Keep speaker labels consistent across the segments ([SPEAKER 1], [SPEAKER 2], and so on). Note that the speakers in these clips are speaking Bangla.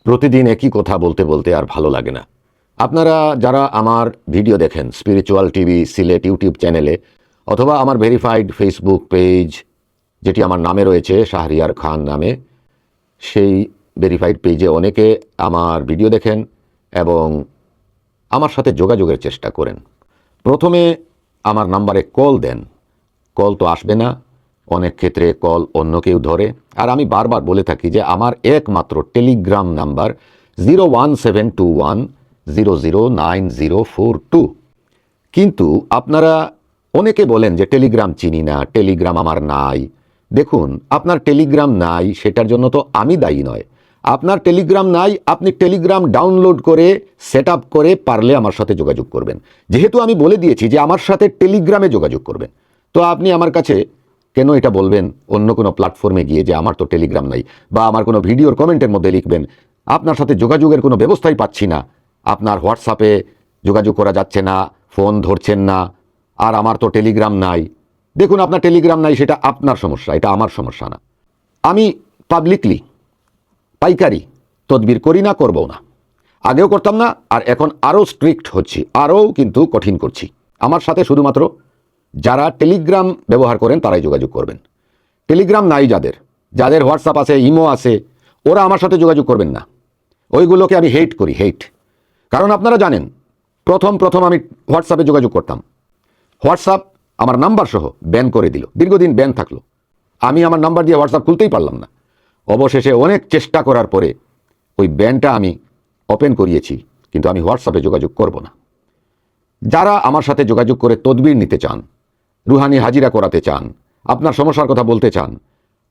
[SPEAKER 1] প্রতিদিন একই কথা বলতে বলতে আর ভালো লাগে না। আপনারা যারা আমার ভিডিও দেখেন স্পিরিচুয়াল টিভি সিলেট ইউটিউব চ্যানেলে অথবা আমার ভেরিফাইড ফেসবুক পেজ যেটি আমার নামে রয়েছে শাহরিয়ার খান নামে, সেই ভেরিফাইড পেজে অনেকে আমার ভিডিও দেখেন এবং আমার সাথে যোগাযোগের চেষ্টা করেন। প্রথমে আমার নাম্বারে কল দেন, কল তো আসবে না, অনেক ক্ষেত্রে কল অন্য কেউ ধরে। আর আমি বারবার বলে থাকি যে আমার একমাত্র টেলিগ্রাম নাম্বার 01721009042। কিন্তু আপনারা অনেকে বলেন যে টেলিগ্রাম চিনি না, টেলিগ্রাম আমার নাই। দেখুন, আপনার টেলিগ্রাম নাই সেটার জন্য তো আমি দায়ী নয়। আপনার টেলিগ্রাম নাই, আপনি টেলিগ্রাম ডাউনলোড করে সেট আপ করে পারলে আমার সাথে যোগাযোগ করবেন। যেহেতু আমি বলে দিয়েছি যে আমার সাথে টেলিগ্রামে যোগাযোগ করবেন, তো আপনি আমার কাছে কেন এটা বলবেন অন্য কোনো প্ল্যাটফর্মে গিয়ে যে আমার তো টেলিগ্রাম নাই, বা আমার কোনো ভিডিওর কমেন্টের মধ্যে লিখবেন আপনার সাথে যোগাযোগের কোনো ব্যবস্থাই পাচ্ছি না, আপনার হোয়াটসঅ্যাপে যোগাযোগ করা যাচ্ছে না, ফোন ধরছেন না, আর আমার তো টেলিগ্রাম নাই। দেখুন, আপনার টেলিগ্রাম নাই সেটা আপনার সমস্যা, এটা আমার সমস্যা না। আমি পাবলিকলি পাইকারি তদবির করি না, করবো না। আগেও করতাম না, আর এখন আরও স্ট্রিক্ট হচ্ছি, আরও কিন্তু কঠিন করছি। আমার সাথে শুধুমাত্র যারা টেলিগ্রাম ব্যবহার করেন তারাই যোগাযোগ করবেন। টেলিগ্রাম নাই যাদের, যাদের হোয়াটসঅ্যাপ আছে, ইমো আছে, ওরা আমার সাথে যোগাযোগ করবেন না। ওইগুলোকে আমি হেট করি, হেট। কারণ আপনারা জানেন, প্রথম আমি হোয়াটসঅ্যাপে যোগাযোগ করতাম, হোয়াটসঅ্যাপ আমার নাম্বার সহ ব্যান করে দিল, দীর্ঘদিন ব্যান থাকলো। আমি আমার নাম্বার দিয়ে হোয়াটসঅ্যাপ খুলতেই পারলাম না। অবশেষে অনেক চেষ্টা করার পরে ওই ব্যানটা আমি ওপেন করিয়েছি, কিন্তু আমি হোয়াটসঅ্যাপে যোগাযোগ করব না। যারা আমার সাথে যোগাযোগ করে তদবির নিতে চান, রুহানি হাজিরা করাতে চান, আপনার সমস্যার কথা বলতে চান,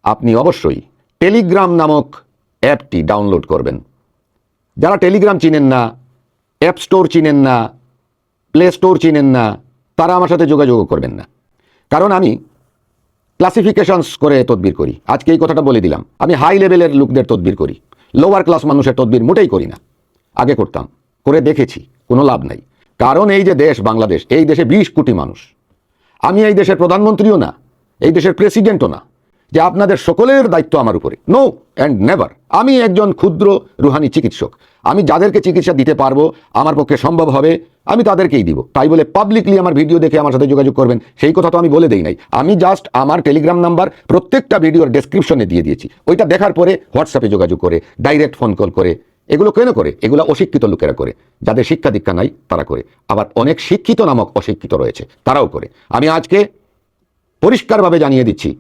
[SPEAKER 1] আপনি অবশ্যই টেলিগ্রাম নামক অ্যাপটি ডাউনলোড করবেন। যারা টেলিগ্রাম চিনেন না, অ্যাপ স্টোর চিনেন না, প্লে স্টোর চিনেন না, তারা আমার সাথে যোগাযোগ করবেন না। কারণ আমি ক্লাসিফিকেশনস করে তদবির করি। আজকে এই কথাটা বলে দিলাম, আমি হাই লেভেলের লোকদের তদবির করি, লোয়ার ক্লাস মানুষের তদবির মোটেই করি না। আগে করতাম, করে দেখেছি, কোনো লাভ নাই। কারণ এই যে দেশ বাংলাদেশ, এই দেশে 20 কোটি মানুষ। আমি এই দেশের প্রধানমন্ত্রীও না, এই দেশের প্রেসিডেন্টও না যে আপনাদের সকলের দায়িত্ব আমার উপরে। No and never. আমি একজন ক্ষুদ্র রুহানি চিকিৎসক। আমি যাদেরকে চিকিৎসা দিতে পারবো, আমার পক্ষে সম্ভব হবে, আমি তাদেরকেই দিব। তাই বলে পাবলিকলি আমার ভিডিও দেখে আমার সাথে যোগাযোগ করবেন সেই কথা তো আমি বলে দেই নাই। আমি জাস্ট আমার টেলিগ্রাম নাম্বার প্রত্যেকটা ভিডিওর ডেসক্রিপশনে দিয়ে দিয়েছি। ওইটা দেখার পরে হোয়াটসঅ্যাপে যোগাযোগ করে, ডাইরেক্ট ফোন কল করে, এগুলো কেন করে? এগুলো অশিক্ষিত লোকেরা করে, যাদের শিক্ষা দীক্ষা নাই তারা করে। আবার অনেক শিক্ষিত নামক অশিক্ষিত রয়েছে, তারাও করে। আমি আজকে পরিষ্কারভাবে জানিয়ে দিচ্ছি,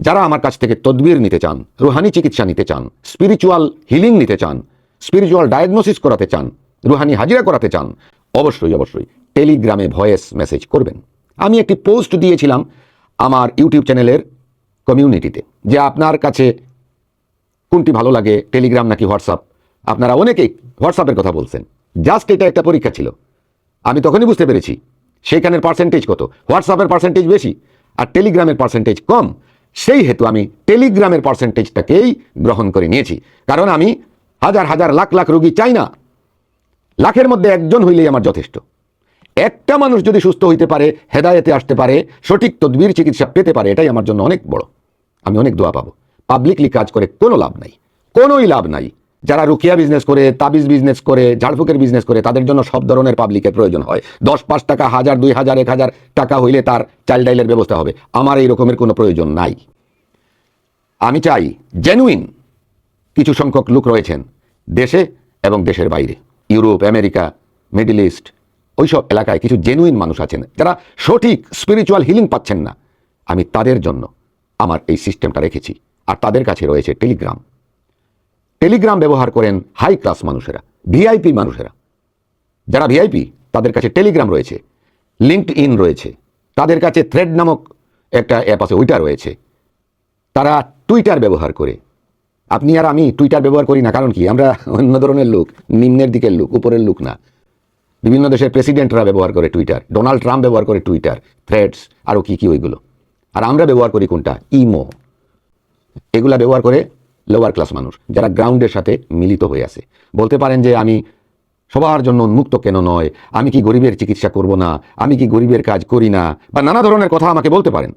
[SPEAKER 1] যারা আমার কাছ থেকে তদবির নিতে চান, রুহানি চিকিৎসা নিতে চান, স্পিরিচুয়াল হিলিং নিতে চান, স্পিরিচুয়াল ডায়াগনোসিস করাতে চান, রুহানি হাজিরা করাতে চান, অবশ্যই অবশ্যই টেলিগ্রামে ভয়েস মেসেজ করবেন। আমি একটি পোস্ট দিয়েছিলাম আমার ইউটিউব চ্যানেলের কমিউনিটিতে যে আপনার কাছে কোনটি ভালো লাগে, টেলিগ্রাম নাকি হোয়াটসঅ্যাপ। আপনারা অনেকেই হোয়াটসঅ্যাপের কথা বলছেন। জাস্ট এটা একটা পরীক্ষা ছিল। আমি তখনই বুঝতে পেরেছি সেইখানের পার্সেন্টেজ কত, হোয়াটসঅ্যাপের পার্সেন্টেজ বেশি আর টেলিগ্রামের পার্সেন্টেজ কম। সেই হেতু আমি টেলিগ্রামের পার্সেন্টেজটাকেই গ্রহণ করে নিয়েছি। কারণ আমি হাজার হাজার লাখ লাখ রোগী চাই না, লাখের মধ্যে একজন হইলেই আমার যথেষ্ট। একটা মানুষ যদি সুস্থ হইতে পারে, হেদায়েতে আসতে পারে, সঠিক তদবির চিকিৎসা পেতে পারে, এটাই আমার জন্য অনেক বড়। আমি অনেক দোয়া পাবো। পাবলিকলি কাজ করে কোনো লাভ নাই, কোনোই লাভ নাই। যারা রুকিয়া বিজনেস করে, তাবিজ বিজনেস করে, ঝাড়ফুকের বিজনেস করে, তাদের জন্য সব ধরনের পাবলিকের প্রয়োজন হয়। 10-5 টাকা, 1000, 2000, 1000 টাকা হইলে তার চাইল্ড ডাইলের ব্যবস্থা হবে। আমার এই রকমের কোনো প্রয়োজন নাই। আমি চাই জেনুইন কিছু সংখ্যক লোক রয়েছেন দেশে এবং দেশের বাইরে, ইউরোপ, আমেরিকা, মিডল ইস্ট, ওইসব এলাকায় কিছু জেনুইন মানুষ আছেন যারা সঠিক স্পিরিচুয়াল হিলিং পাচ্ছেন না। আমি তাদের জন্য আমার এই সিস্টেমটা রেখেছি। আর তাদের কাছে রয়েছে টেলিগ্রাম। টেলিগ্রাম ব্যবহার করেন হাই ক্লাস মানুষেরা, ভিআইপি মানুষেরা। যারা ভিআইপি তাদের কাছে টেলিগ্রাম রয়েছে, লিঙ্কড-ইন রয়েছে, তাদের কাছে থ্রেড নামক একটা অ্যাপ আছে, ওইটা রয়েছে। তারা টুইটার ব্যবহার করে। আপনি আর আমি টুইটার ব্যবহার করি না, কারণ কি? আমরা অন্য ধরনের লোক, নিম্নের দিকের লোক, উপরের লোক না। বিভিন্ন দেশের প্রেসিডেন্টরা ব্যবহার করে টুইটার, ডোনাল্ড ট্রাম্প ব্যবহার করে টুইটার, থ্রেডস, আরও কি কি ওইগুলো। আর আমরা ব্যবহার করি কোনটা? ইমো। এগুলা ব্যবহার করে লোয়ার ক্লাস মানুষ, যারা গ্রাউন্ডের সাথে মিলিত হয়ে আছে। বলতে পারেন যে আমি সবার জন্য উন্মুক্ত কেন নয়, আমি কি গরিবের চিকিৎসা করব না, আমি কি গরিবের কাজ করি না, বা নানা ধরনের কথা আমাকে বলতে পারেন।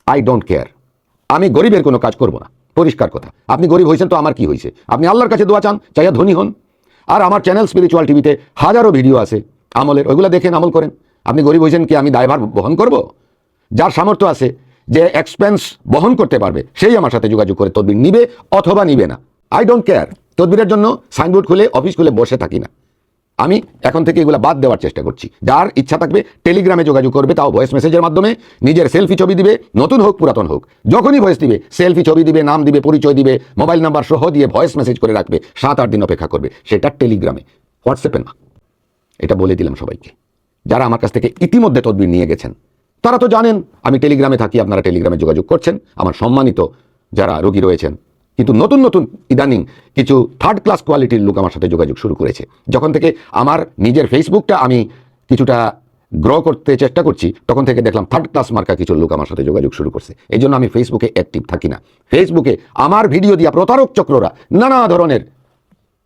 [SPEAKER 1] I don't care. আমি গরিবের কোনো কাজ করব না। পরিষ্কার কথা। আপনি গরিব হয়েছেন তো আমার কি হয়েছে? আপনি আল্লাহর কাছে দোয়া চান, চাইয়া ধনী হন। আর আমার চ্যানেল স্পিরিচুয়াল টিভিতে হাজারো ভিডিও আছে আমলের, ওইগুলো দেখেন, আমল করেন। আপনি গরিব হয়েছেন কি আমি দায়ভার বহন করব? যার সামর্থ্য আছে, যে এক্সপেন্স বহন করতে পারবে, সেই আমার সাথে যোগাযোগ করে তদবির নিবে অথবা নিবে না। I don't care. তদবিরের জন্য সাইনবোর্ড খুলে অফিস খুলে বসে থাকি না। আমি এখন থেকে এগুলো বাদ দেওয়ার চেষ্টা করছি। যার ইচ্ছা থাকবে টেলিগ্রামে যোগাযোগ করবে, তাও ভয়েস মেসেজের মাধ্যমে। নিজের সেলফি ছবি দিবে, নতুন হোক পুরাতন হোক, যখনই ভয়েস দিবে সেলফি ছবি দিবে, নাম দিবে, পরিচয় দিবে, মোবাইল নাম্বার সহ দিয়ে ভয়েস মেসেজ করে রাখবে। 7-8 দিন অপেক্ষা করবে, সেটা টেলিগ্রামে, হোয়াটসঅ্যাপে না। এটা বলে দিলাম সবাইকে। যারা আমার কাছ থেকে ইতিমধ্যে তদবির নিয়ে গেছেন তারা তো জানেন আমি টেলিগ্রামে থাকি, আপনারা টেলিগ্রামে যোগাযোগ করছেন, আমার সম্মানিত যারা রোগী রয়েছেন। কিন্তু নতুন নতুন ইদানিং কিছু থার্ড ক্লাস কোয়ালিটির লোক আমার সাথে যোগাযোগ শুরু করেছে। যখন থেকে আমার নিজের ফেসবুকটা আমি কিছুটা গ্রো করতে চেষ্টা করছি, তখন থেকে দেখলাম থার্ড ক্লাস মার্কা কিছু লোক আমার সাথে যোগাযোগ শুরু করছে। এই জন্য আমি ফেসবুকে অ্যাক্টিভ থাকি না। ফেসবুকে আমার ভিডিও দিয়া প্রতারক চক্ররা নানা ধরনের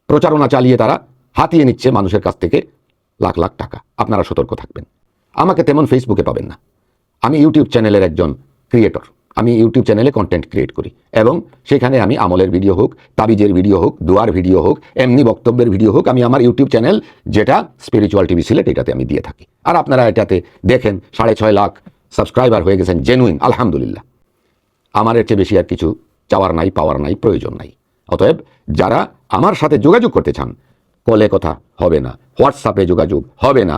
[SPEAKER 1] প্রচারণা চালিয়ে তারা হাতিয়ে নিচ্ছে মানুষের কাছ থেকে লাখ লাখ টাকা। আপনারা সতর্ক থাকবেন। আমাকে তেমন ফেসবুকে পাবেন না। আমি ইউটিউব চ্যানেলের একজন ক্রিয়েটর। আমি ইউটিউব চ্যানেলে কন্টেন্ট ক্রিয়েট করি এবং সেখানে আমি আমলের ভিডিও হোক, তাবিজের ভিডিও হোক, দোয়ার ভিডিও হোক, এমনি বক্তব্যের ভিডিও হোক, আমি আমার ইউটিউব চ্যানেল যেটা স্পিরিচুয়াল টিভি সিলেট, এটাতে আমি দিয়ে থাকি। আর আপনারা এটাতে দেখেন 6.5 লাখ সাবস্ক্রাইবার হয়ে গেছেন, জেনুইন, আলহামদুলিল্লাহ। আমার এর চেয়ে বেশি আর কিছু চাওয়ার নাই, পাওয়ার নাই, প্রয়োজন নাই। অতএব যারা আমার সাথে যোগাযোগ করতে চান, কলে কথা হবে না, হোয়াটসঅ্যাপে যোগাযোগ হবে না,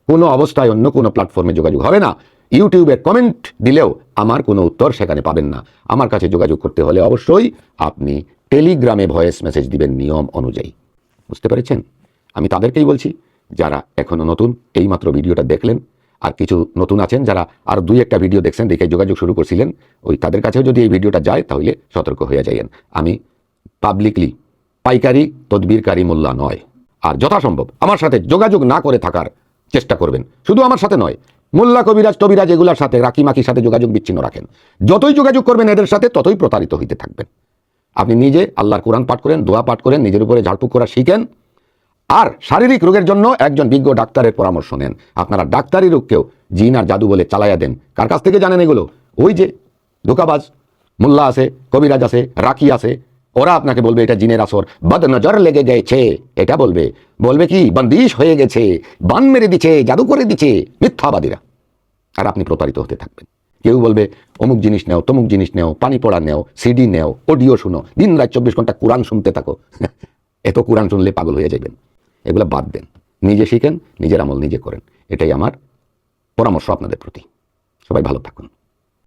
[SPEAKER 1] কোনো অবস্থায় অন্য কোনো প্ল্যাটফর্মে যোগাযোগ হবে না, ইউটিউবে কমেন্ট দিলেও আমার কোনো উত্তর সেখানে পাবেন না। আমার কাছে যোগাযোগ করতে হলে অবশ্যই আপনি টেলিগ্রামে ভয়েস মেসেজ দিবেন নিয়ম অনুযায়ী। বুঝতে পেরেছেন? আমি তাদেরকেই বলছি যারা এখনো নতুন, এইমাত্র ভিডিওটা দেখলেন, আর কিছু নতুন আছেন যারা আর 2-1টা ভিডিও দেখছেন, দেখে যোগাযোগ শুরু করছিলেন, ওই তাদের কাছেও যদি এই ভিডিওটা যায় তাহলে সতর্ক হয়ে যাইয়েন। আমি পাবলিকলি পাইকারি তদবিরকারী মোল্লা নয়। আর যথাসম্ভব আমার সাথে যোগাযোগ না করে থাকার চেষ্টা করবেন। শুধু আমার সাথে নয়, মোল্লা, কবিরাজ, টবিরাজ এগুলার সাথে, রাকিমাকির সাথে যোগাযোগ বিচ্ছিন্ন রাখেন। যতই যোগাযোগ করবেন এদের সাথে ততই প্রতারিত হইতে থাকবেন। আপনি নিজে আল্লাহর কোরআন পাঠ করেন, দোয়া পাঠ করেন, নিজের উপরে ঝাড়ফুঁক করা শিখেন। আর শারীরিক রোগের জন্য একজন বিজ্ঞ ডাক্তারের পরামর্শ নেন। আপনারা ডাক্তারি রোগকেও জিন আর জাদু বলে চালাইয়া দেন। কার কাছ থেকে জানেন এগুলো? ওই যে ধোকাবাজ মোল্লা আছে, কবিরাজ আছে, রাকি আছে, ওরা আপনাকে বলবে এটা জিনের আসর, বদ নজর লেগে গেছে, এটা বলবে। বলবে কি বন্দিশ হয়ে গেছে, বান মেরে দিচ্ছে, জাদু করে দিচ্ছে, মিথ্যাবাদীরা। আর আপনি প্রতারিত হতে থাকবেন। কেউ বলবে অমুক জিনিস নেও, তমুক জিনিস নেও, পানি পড়া নেও, সিডি নেও, অডিও শুনো, দিন রাত 24 ঘন্টা কোরআন শুনতে থাকো। এত কোরআন শুনলে পাগল হয়ে যাবেন। এগুলো বাদ দেন, নিজে শিখেন, নিজের আমল নিজে করেন। এটাই আমার পরামর্শ আপনাদের প্রতি। সবাই ভালো থাকুন।